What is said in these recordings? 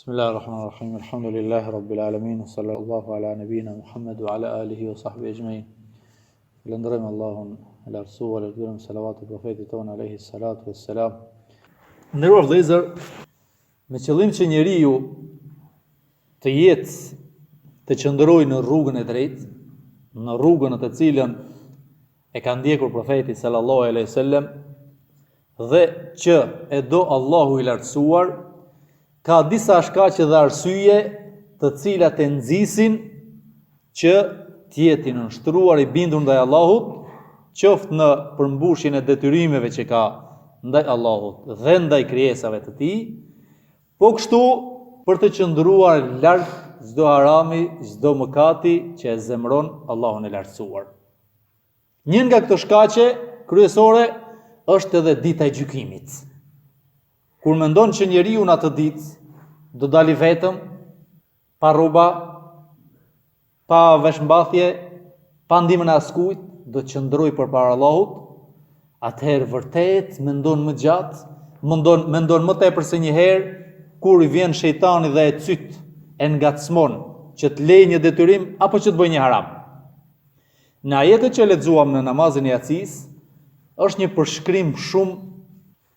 Bismillahirrahmanirrahim. Alhamdulillahi Rabbil Alamin. Sallallahu ala nabina Muhammad wa ala alihi wa sahbihi ajma'in. Falënderojmë Allahun e lartësuar, e dërëm salavat e profetit tonë alayhi salatu wassalam. Nderuar vëllezër, me qëllim që njeriu të jetë të qëndrojë në rrugën e drejtë, në rrugën në të cilën e ka ndjekur profeti sallallahu alaihi wasallam, dhe që e do Allahu i lartësuar, ka disa shkaqe dhe arsye të cilat e nxisin që të jetë i nënshtruar i bindur ndaj Allahut, qoftë në përmbushjen e detyrimeve që ka ndaj Allahut dhe ndaj krijesave të tij, po kështu për të qëndruar larg çdo harami, çdo mëkati që e zemron Allahun e lartësuar. Një nga këto shkaqe kryesore është edhe dita e gjykimit. Kur mendon që njeriu në atë ditë do dali vetëm, pa rroba, pa veshmbathje, pa ndihmën e askujt, do të qëndrojë përpara Allahut, atëherë vërtet mendon më gjatë, mendon më tepër se një herë kur i vjen shejtani dhe e cyt, e ngacmon që të lejë një detyrim apo që të bëjë një haram. Në ajetet që lexuam në namazin e Yacis, është një përshkrim shumë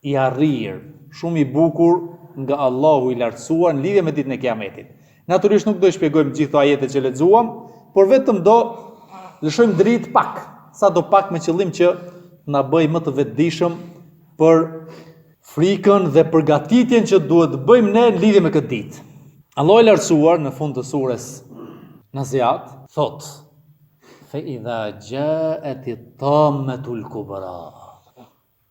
i arrirë, shumë i bukur nga Allahu i lartësuar në lidhje me ditën e Kiametit. Natyrisht nuk do të shpjegojmë gjithë ajetet që lexuam, por vetëm do lëshojmë dritë pak, sa do pak me qëllim që na bëj më të vetëdijshëm për frikën dhe përgatitjen që duhet të bëjmë ne në lidhje me këtë ditë. Allahu i lartësuar në fund të surës Naziat thotë: "Fa idha ja'at at-tammatul kubra."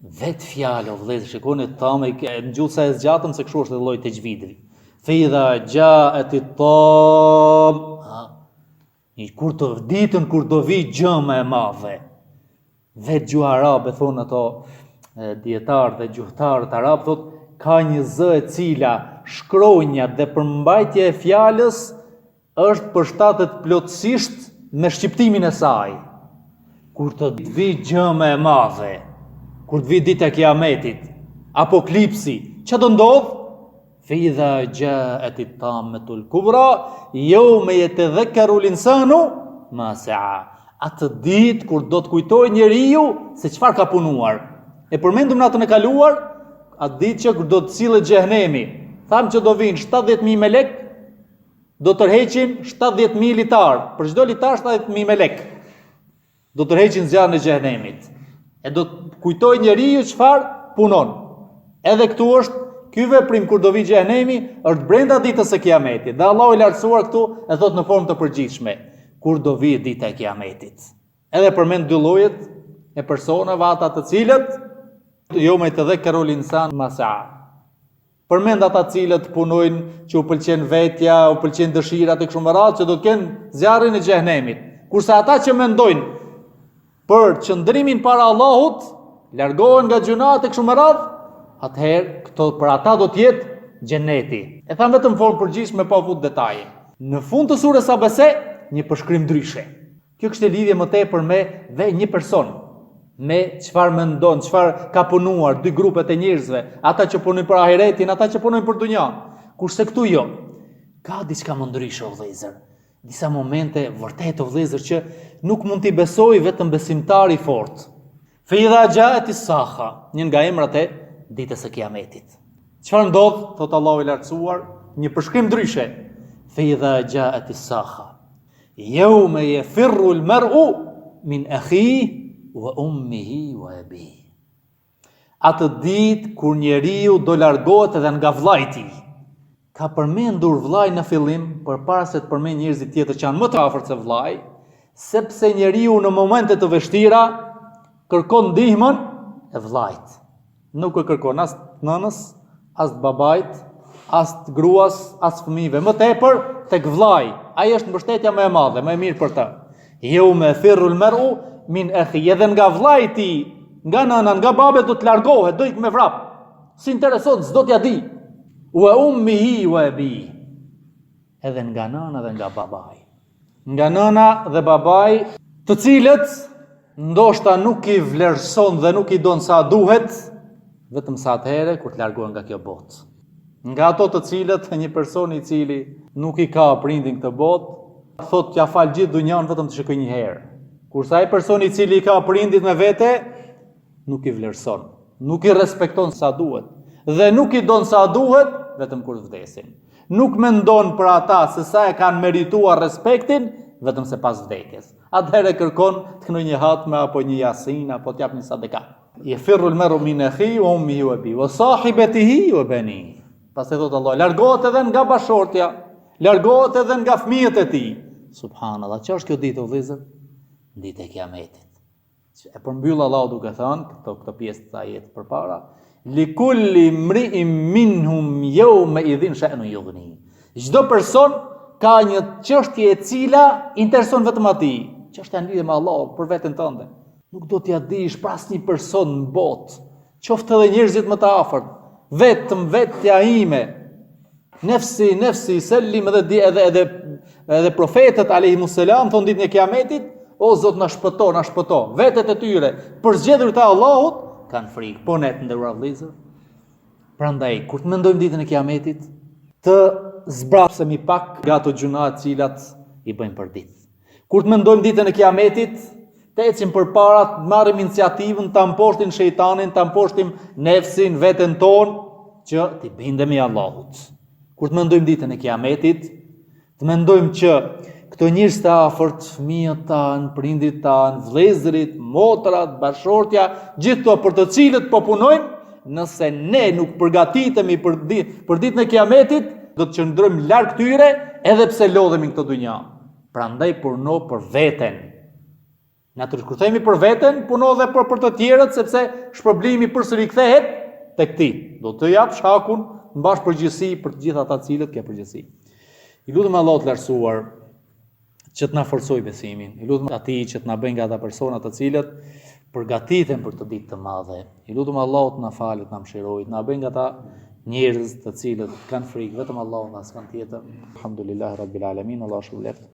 Vetë fjalë o vëllezër, shikoni tamë në gjuhë sa e zgjatëm se kështu është lloji i xhvidrit. Fa idha ja'at at-tam. Kur të ditën kur do vi gjëma e madhe. Vetë gjuha arabe thonë ato dietarë dhe gjuhëtarët arab thotë ka një zë e cila shkronja dhe përmbajtja e fjalës është përshtatet plotësisht me shqiptimin e saj. Kur të vi gjëma e madhe, kur të vi dita e Kiametit, apokalipsi, ç'a do ndodh? Fa idha ja'at at-tammatul kubra yawma yatadhakkaru al-insanu ma sa'a. Atë ditë kur do të kujtojë njeriu se çfarë ka punuar. E përmendëm në natën e kaluar, atë ditë që kur do të sillet xhehenemi. Thamë që do vinë 70.000 melek, do tërheqin 70.000 litar, për çdo litar 70.000 melek. Do tërheqin zjarrin e xhehenemit. E do të kujtoj njeriu çfarë punon. Edhe këtu është ky veprim kur do vi xhehenemi, është brenda ditës së Kiametit. Dhe Allahu i lartësuar këtu e thot në formë të përgjithshme, kur do vi dita e Kiametit. Edhe përmend dy llojet e personave, ata të cilët yawma yatadhakkaru al-insan ma sa'a. Përmend ata të cilët punojnë që u pëlqen vetja, u pëlqen dëshirat e kështu me radhë, që do të kenë zjarrin e xhehenemit. Kurse ata që mendojnë për qëndrimin para Allahut, largohen nga gjunat e kështu me radhë, atëherë këto për ata do të jetë xheneti. E tham vetëm formë përgjithshme pa fut detaje. Në fund të surës Abese, një përshkrim ndryshe. Kjo kishte lidhje më tepër me një person, me çfarë mendon, çfarë ka punuar dy grupet e njerëzve, ata që punojnë për ahiretin, ata që punojnë për dunjan. Kurse këtu jo. Ka diçka më ndryshe o vëllezër. Disa momente vërtet o vëllezër që nuk mund t'i besoj vetëm besimtari i fortë. Fa idha ja'at as-sakha, një nga emrat e ditës së Kiametit. Çfarë ndodh? Thot Allahu i lartësuar, një përshkrim ndryshe. Fa idha ja'at as-sakha, yawma yafirru al-mar'u min akhihi wa ummihi wa abihi. Atë ditë kur njeriu do largohet edhe nga vllai i tij. Ka përmendur vllai në fillim, përpara se të përmend njerëzit tjetër që janë më të afërt se vllai, sepse njeriu në momente të vështira kërkon ndihmën e vllait. Nuk e kërkon as të nënës, as të babait, as të gruas, as fëmijëve, më tepër tek vllai. Ai është mbështetja më e madhe, më e mirë për të. Yawma yafirru al-mar'u min akhihi, edhe nga vllai i tij, nga nëna, nga babe do të largohet, do ik me vrap. Si intereson, s'do t'ja di. Wa ummihi wa abihi. Edhe nga nëna dhe nga babai. Nga nëna dhe babai, të cilët ndoshta nuk i vlerëson dhe nuk i don sa duhet, vetëm sa atëherë kur të largohen nga kjo botë. Nga ato të cilët një person I cili nuk I ka prindin këtë botë, thot ja fal gjithë dunjan vetëm të shikoj një herë. Kurse ai person I cili I ka prindit me vete, nuk I vlerëson, nuk I respekton sa duhet dhe nuk I don sa duhet vetëm kur vdesin. Nuk mendon për ata se sa e kanë merituar respektin vetëm se pas vdekjes. Atëherë kërkon të kënoj një hatme apo një jasin apo t'jap një sadaka. Yafirru al-mar'u min akhihi wa ummihi wa abihi wa sahibatihi wa banihi. Pastaj thot Allah, largohet edhe nga bashortja, largohet edhe nga fëmijët e tij. Subhanallahu, ç'është kjo ditë o vëllezër? Ditë e Kiametit. E përmbyll Allah duke thënë këtë pjesë të ajetit përpara, likulli mri'in minhum yawma idhin sha'nu yughni. Çdo person ka një çështje e cila intereson vetëm atij. Çështja lidhet me Allah për veten tënde. Nuk do t'ja dish për asnjë person në botë, qoftë edhe njerëzit më të afërt, vetëm vetja ime. Nefsi selim edhe profetët alayhimus salam thon ditën e Kiametit, o Zot na shpëto, vetet e tyre për zgjedhur të Allahut kanë frikë. Po ne të nderuar vëllezër, prandaj kur të mendojmë ditën e Kiametit, të zbrapsemi pak nga ato gjuna të cilat I bëjmë për ditë. Kur të mendojmë ditën e Kiametit, të ecim përpara, të marrim iniciativën, ta mposhtim shejtanin, ta mposhtim nefsin, veten tonë, që t'i bindemi Allahut. Kur të mendojmë ditën e Kiametit, të mendojmë që këto njerëz të afërt, fëmijët tanë, prindrit tanë, vëllezërit, motrat, bashortja, gjithë to për të cilët po punojmë, nëse ne nuk përgatitemi për ditën e Kiametit, do të qëndrojmë larg tyre edhe pse lodhemi në këtë dunja. Prandaj puno për veten. Na të shkurthemi për veten, puno edhe për të tjerët, sepse shpërblimi përsëri kthehet tek ti. Do të jap shkakun mbash përgjegjësi për të gjithë ata të cilët ke përgjegjësi. I lutem Allahut të lartësuar që të na forcojë besimin. I lutem atij që të na bëjë nga ata persona të cilët përgatiten për të ditë të madhe. I lutem Allahut të na falë, të na mëshirojë, të na bëjë nga ata njerëz të cilët kanë frikë vetëm Allahut, as kanë tjetër. Alhamdulillahi rabbil alamin, Allahu shpëleft.